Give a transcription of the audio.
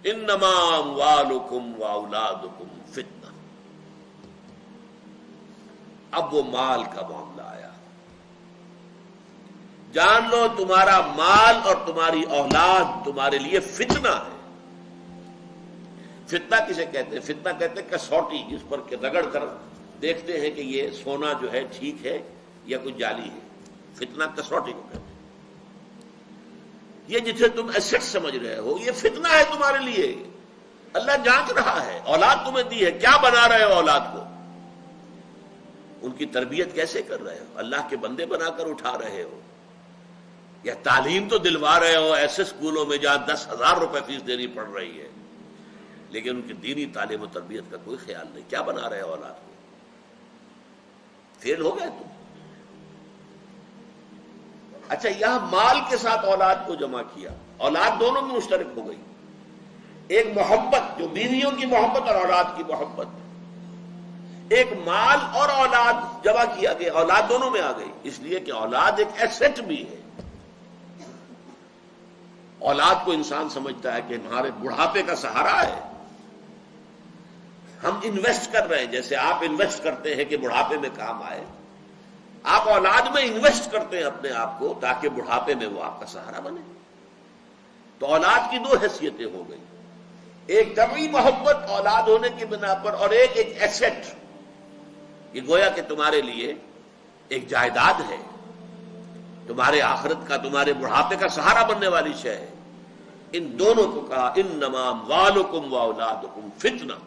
انما اموالکم واولادکم فتنہ. اب وہ مال کا معاملہ آیا. جان لو تمہارا مال اور تمہاری اولاد تمہارے لیے فتنہ ہے. فتنہ کسے کہتے ہیں؟ فتنہ کہتے ہیں کسوٹی، جس پر کہ رگڑ کر دیکھتے ہیں کہ یہ سونا جو ہے ٹھیک ہے یا کوئی جعلی ہے. فتنہ کسوٹی کو کہتے ہیں. یہ جسے تم ایسٹ سمجھ رہے ہو یہ فتنہ ہے تمہارے لیے. اللہ جانچ رہا ہے. اولاد تمہیں دی ہے، کیا بنا رہے ہو اولاد کو؟ ان کی تربیت کیسے کر رہے ہو؟ اللہ کے بندے بنا کر اٹھا رہے ہو یا تعلیم تو دلوا رہے ہو ایسے اسکولوں میں جہاں 10,000 روپے فیس دینی پڑ رہی ہے، لیکن ان کی دینی تعلیم و تربیت کا کوئی خیال نہیں. کیا بنا رہے ہو اولاد کو؟ فیل ہو گئے تم. اچھا، یہاں مال کے ساتھ اولاد کو جمع کیا. اولاد دونوں میں مشترک ہو گئی. ایک محبت جو بیویوں کی محبت اور اولاد کی محبت، ایک مال اور اولاد جمع کیا گیا. اولاد دونوں میں آ گئی، اس لیے کہ اولاد ایک ایسٹ بھی ہے. اولاد کو انسان سمجھتا ہے کہ ہمارے بڑھاپے کا سہارا ہے. ہم انویسٹ کر رہے ہیں، جیسے آپ انویسٹ کرتے ہیں کہ بڑھاپے میں کام آئے. آپ اولاد میں انویسٹ کرتے ہیں اپنے آپ کو تاکہ بڑھاپے میں وہ آپ کا سہارا بنے. تو اولاد کی دو حیثیتیں ہو گئی، ایک طبعی محبت اولاد ہونے کی بنا پر، اور ایک ایسٹ. یہ گویا کہ تمہارے لیے ایک جائیداد ہے، تمہارے آخرت کا، تمہارے بڑھاپے کا سہارا بننے والی شے ہے. ان دونوں کو کہا انما اموالکم واولادکم فتنہ.